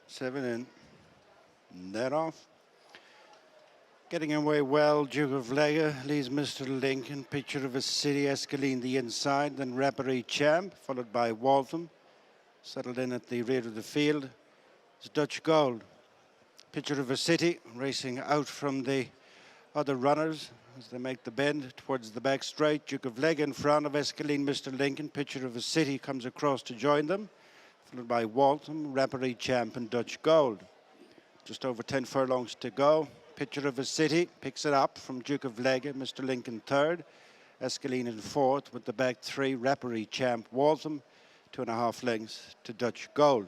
7 in. Net off. Getting away well, Duke of Lega leads Mr. Lincoln. Picture of a City, Escaline the inside, then Rapparee Champ, followed by Waltham. Settled in at the rear of the field is Dutch Gold. Picture of a City racing out from the other runners as they make the bend towards the back straight. Duke of Lega in front of Escaline, Mr. Lincoln. Picture of a City comes across to join them, followed by Waltham, Rapparee Champ and Dutch Gold. Just over 10 furlongs to go. Picture of a City picks it up from Duke of Lega, Mr. Lincoln third, Escaline in fourth with the back three, Rapparee Champ, Waltham, 2.5 lengths to Dutch Gold.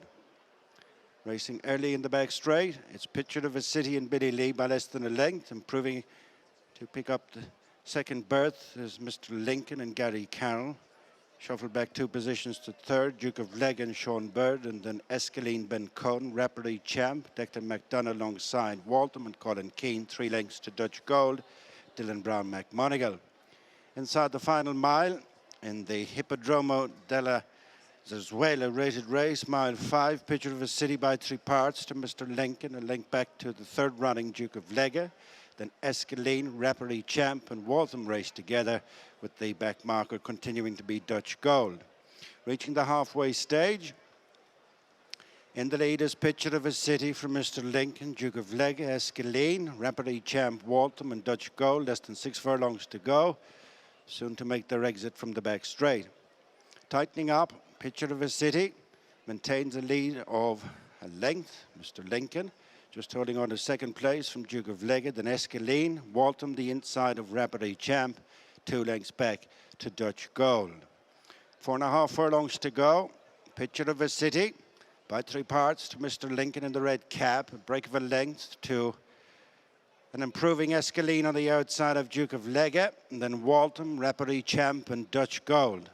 Racing early in the back straight, it's Picture of a City and Billy Lee by less than a length, improving to pick up the second berth is Mr. Lincoln and Gary Carroll. Shuffled back 2 positions to third, Duke of Lega and Sean Bird, and then Escaline, Ben Cohn, Rapparee Champ, Declan McDonough alongside Waltham and Colin Keane, 3 lengths to Dutch Gold, Dylan Brown McMonigal. Inside the final mile, in the Hippodromo della Zarzuela rated race, mile 5, Picture of a City by 3 parts to Mr. Lincoln, a length back to the third running Duke of Lega. Then Escaline, Rapparee Champ and Waltham race together, with the back marker continuing to be Dutch Gold. Reaching the halfway stage, in the lead is Picture of a City from Mr. Lincoln, Duke of Lega, Escaline, Rapparee Champ, Waltham and Dutch Gold. Less than 6 furlongs to go, soon to make their exit from the back straight. Tightening up, Picture of a City maintains a lead of a length, Mr. Lincoln. Just holding on to second place from Duke of Lega, then Escaline, Waltham the inside of Rapparee Champ, 2 lengths back to Dutch Gold. 4.5 furlongs to go. Picture of a City by 3 parts to Mr. Lincoln in the red cap, a break of a length to an improving Escaline on the outside of Duke of Lega, and then Waltham, Rapparee Champ and Dutch Gold.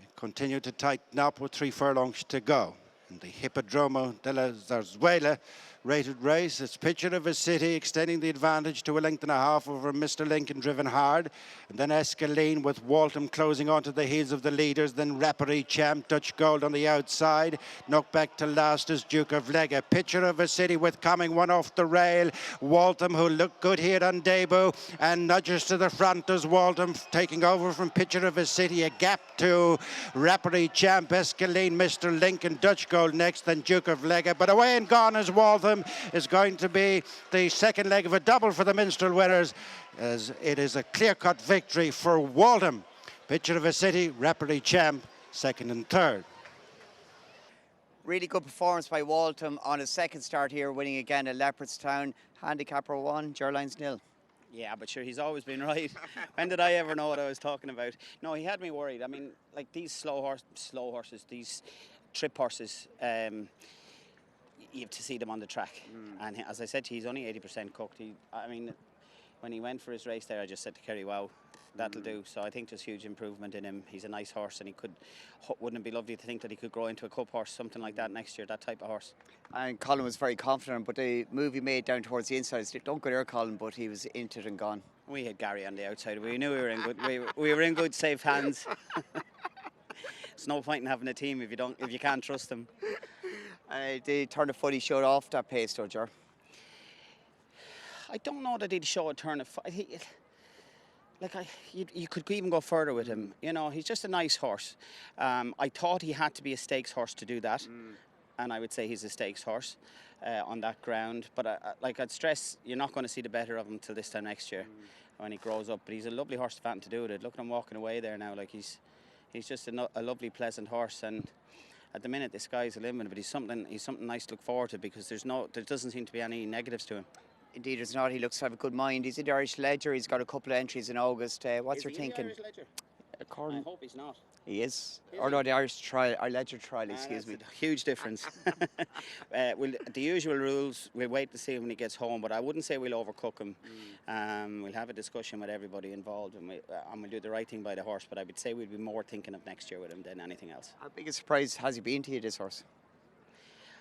They continue to tighten up with 3 furlongs to go. In the Hippodromo della Zarzuela rated race, it's Picture of a City extending the advantage to 1.5 lengths over Mr. Lincoln, driven hard, and then Escaline with Waltham closing onto the heels of the leaders, then Rapparee Champ, Dutch Gold on the outside. Knocked back to last is Duke of Lega. Picture of a City with coming one off the rail. Waltham, who looked good here on debut, and nudges to the front as Waltham taking over from Picture of a City. A gap to Rapparee Champ, Escaline, Mr. Lincoln, Dutch Gold next, then Duke of Lega. But away and gone is Waltham. Is going to be the second leg of a double for the Minstrel winners, as it is a clear-cut victory for Waltham. Picture of a City, Rapparee Champ, second and third. Really good performance by Waltham on his second start here, winning again at Leopardstown. Handicapper 1, Ger Lyons 0. Yeah, but sure, he's always been right. When did I ever know what I was talking about? No, he had me worried. I mean, like these slow horses, these trip horses, you have to see them on the track. And as I said, he's only 80% cooked. I mean, when he went for his race there, I just said to Kerry, wow, that'll do. So I think there's huge improvement in him. He's a nice horse, and wouldn't it be lovely to think that he could grow into a cup horse, something like that next year, that type of horse. And Colin was very confident, but the move he made down towards the inside, don't go there, Colin, but he was into it and gone. We had Gary on the outside. We knew we were in good. We were in good, safe hands. It's no point in having a team if you can't trust them. The turn of foot, he showed off that pace, though, Ger. I don't know that he'd show a turn of foot. You could even go further with him. You know, he's just a nice horse. I thought he had to be a stakes horse to do that, and I would say he's a stakes horse on that ground. But I'd stress, you're not going to see the better of him till this time next year when he grows up. But he's a lovely horse to fatten to do with it. Look at him walking away there now. Like he's just a lovely, pleasant horse. And at the minute, the sky's the limit. But he's something nice to look forward to, because there doesn't seem to be any negatives to him. Indeed, there's not. He looks to have a good mind. He's in the Irish Ledger. He's got a couple of entries in August. What's your thinking? Is he in the Irish Ledger? I hope he's not. He is. Or no, the Irish trial, our Ledger trial, excuse me. A huge difference. The usual rules, we'll wait to see when he gets home, but I wouldn't say we'll overcook him. We'll have a discussion with everybody involved, and we'll do the right thing by the horse, but I would say we'd be more thinking of next year with him than anything else. How big a surprise has he been to you, this horse?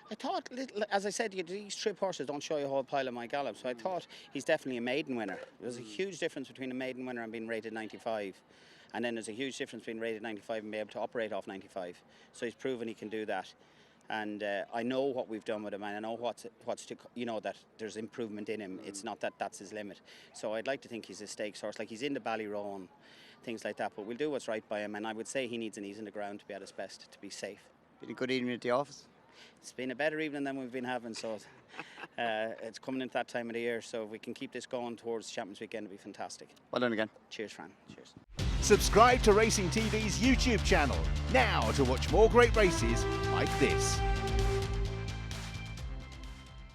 I thought, as I said, these trip horses don't show you a whole pile of my gallop, so I thought he's definitely a maiden winner. There's a huge difference between a maiden winner and being rated 95. And then there's a huge difference between rated 95 and being able to operate off 95. So he's proven he can do that. And I know what we've done with him, and I know what's to, you know, that there's improvement in him. It's not that that's his limit. So I'd like to think he's a stakes horse. Like, he's in the Ballyroan, things like that. But we'll do what's right by him, and I would say he needs an ease in the ground to be at his best, to be safe. Been a good evening at the office. It's been a better evening than we've been having, so it's coming into that time of the year. So if we can keep this going towards Champions Weekend, it'll be fantastic. Well done again. Cheers, Fran. Cheers. Subscribe to Racing TV's YouTube channel now to watch more great races like this.